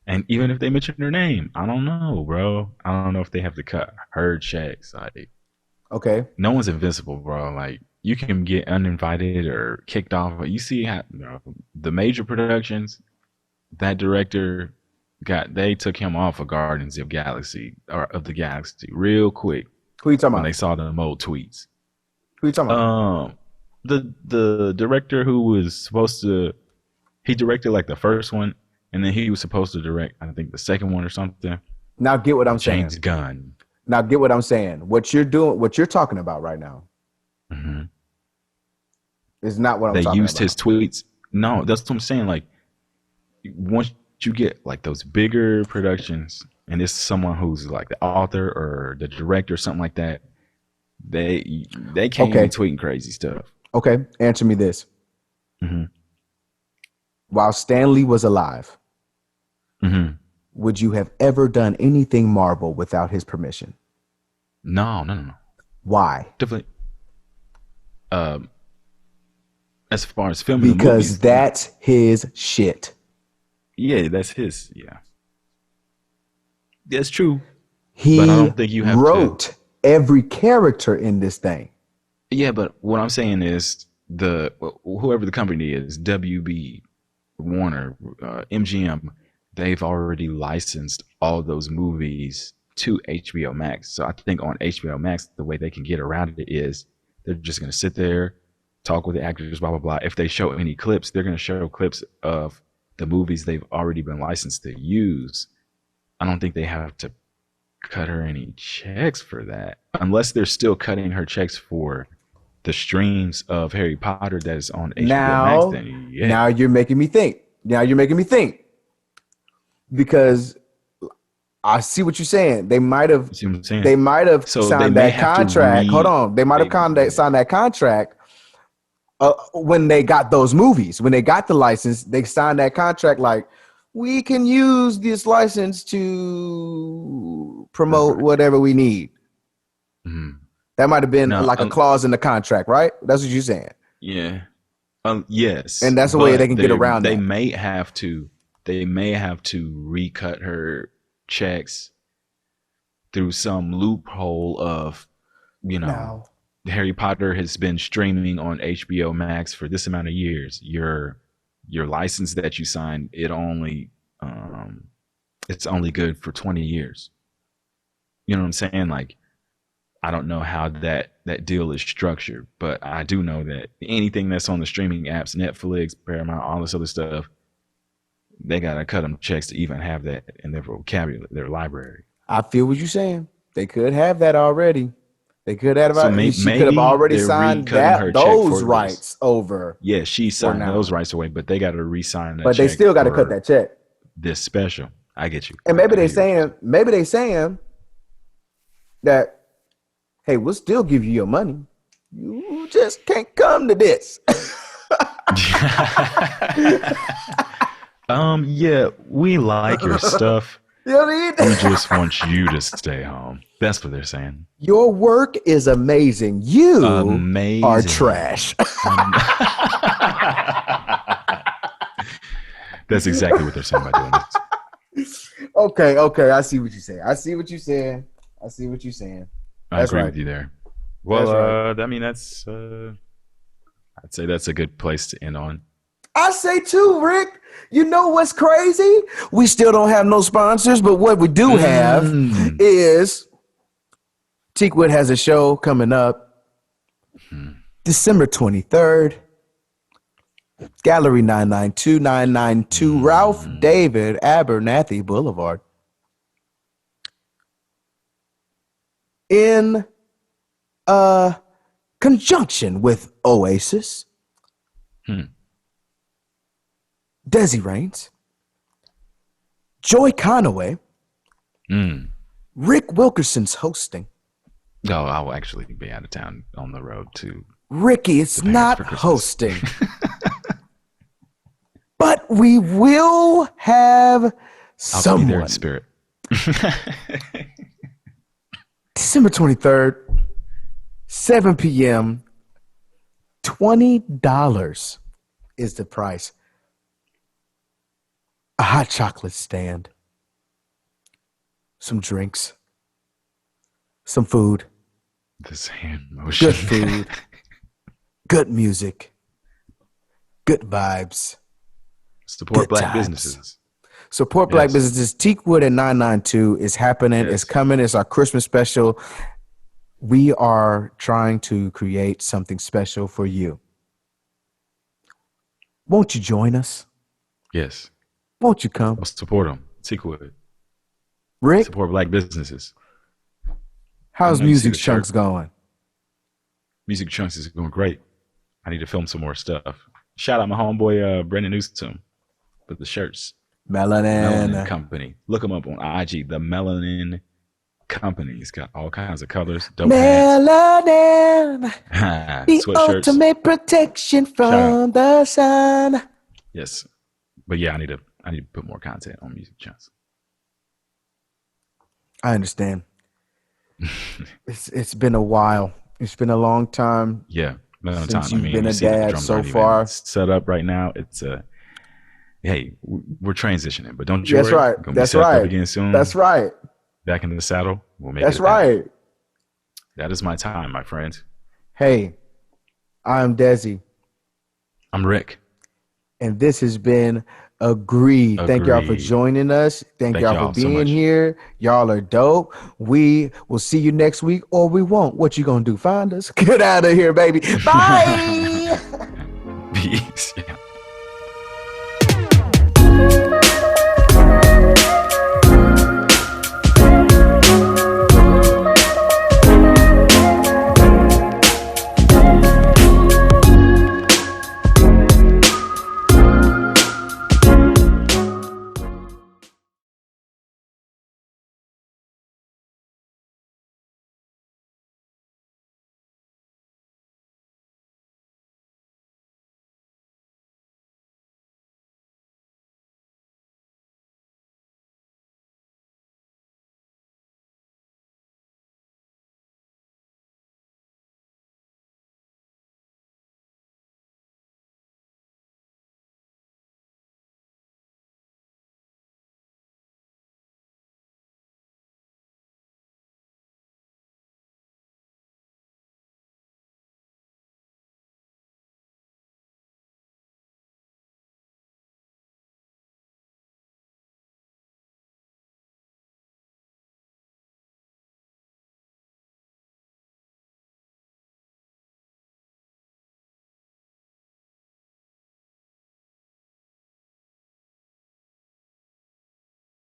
And even if they mention her name, I don't know, bro. I don't know if they have to cut her checks. Like, Okay. no one's invincible, bro. Like, you can get uninvited or kicked off. But you see how the major productions, that director they took him off of Guardians of Galaxy or of the Galaxy real quick. Who you talking when about? they saw them old tweets. Who you talking about? The director who was supposed to, he directed like the first one, and then he was supposed to direct, I think, the second one or something. Now get what I'm saying. James Gunn. Now get what I'm saying. What you're doing, what you're talking about right now, is not what I'm talking about. They used his tweets. No, that's what I'm saying. Like, once you get like those bigger productions, and it's someone who's like the author or the director or something like that, they can't be tweeting crazy stuff. Okay, answer me this. While Stan Lee was alive, would you have ever done anything Marvel without his permission? No. Why? Definitely. As far as filming, because the movies, that's his shit. Yeah, that's his. Yeah, that's true. He but I don't think you have wrote every character in this thing. Yeah, but what I'm saying is whoever the company is, WB, Warner, MGM, they've already licensed all those movies to HBO Max. So I think on HBO Max, the way they can get around it is they're just going to sit there, talk with the actors, blah, blah, blah. If they show any clips, they're going to show clips of the movies they've already been licensed to use. I don't think they have to cut her any checks for that, unless they're still cutting her checks for the streams of Harry Potter that is on HBO Max. Then, yeah. Now you're making me think. Because I see what you're saying. They might have signed that contract. Hold on. They might have signed that contract when they got those movies. When they got the license, they signed that contract like, we can use this license to promote whatever we need. That might have been a clause in the contract, right? That's what you're saying. Yeah. Yes. And that's the way they can get around they that. They may have to recut her checks through some loophole of, Harry Potter has been streaming on HBO Max for this amount of years. Your license that you signed, it's only good for 20 years. You know what I'm saying? Like, I don't know how that deal is structured, but I do know that anything that's on the streaming apps, Netflix, Paramount, all this other stuff, they gotta cut them checks to even have that in their vocabulary, their library. I feel what you're saying. They could have that already. They could have. She could have already signed those rights over. Yeah, she signed those rights away, but they got to re-sign that. But they still got to cut that check. This special, I get you. And maybe they saying that, hey, we'll still give you your money. You just can't come to this. Yeah, we like your stuff. You know what I mean? We just want you to stay home. That's what they're saying. Your work is amazing. You are trash. That's exactly what they're saying by doing this. Okay. I see what you're saying. I agree with you there. Well, I mean, that's I'd say that's a good place to end on. I say too, Rick. You know what's crazy? We still don't have no sponsors, but what we do have is TEAKWOOD has a show coming up December 23rd. Gallery 992 Ralph David Abernathy Boulevard. In conjunction with Oasis. Desi Raines, Joy Conaway, Rick Wilkerson's hosting. No, I'll actually be out of town on the road too. Ricky, it's not hosting. But we will have someone. I'll be there in spirit. December 23rd, 7 p.m., $20 is the price. A hot chocolate stand, some drinks, some food. This hand motion. Good food, good music, good vibes. Support good Black times. businesses. Support Black businesses. TEAKWOOD at 992 is happening. It's coming. It's our Christmas special. We are trying to create something special for you. Won't you join us? Yes. Won't you come? I'll support them. TEAKWOOD. Rick? Support Black businesses. How's Music Chunks going? Music Chunks is going great. I need to film some more stuff. Shout out my homeboy Brendan Newsom with the shirts. Melanin Company. Look him up on IG. The Melanin Company. He's got all kinds of colors. Dope Melanin. The sweatshirts. Ultimate protection from the sun. Yes. But yeah, I need to put more content on Music Chunks. I understand. It's been a while. It's been a long time. Yeah. Since you've been a dad so far. Set up right now. It's hey, we're transitioning, but don't you worry. Right. That's right. Again soon. That's right. Back into the saddle. We'll make That's it right. That is my time, my friend. Hey, I'm Desi. I'm Rick. And this has been Agreed. Thank y'all for joining us. Thank y'all for being here. Y'all are dope. We will see you next week, or we won't. What you gonna do? Find us? Get out of here, baby. Bye. Peace.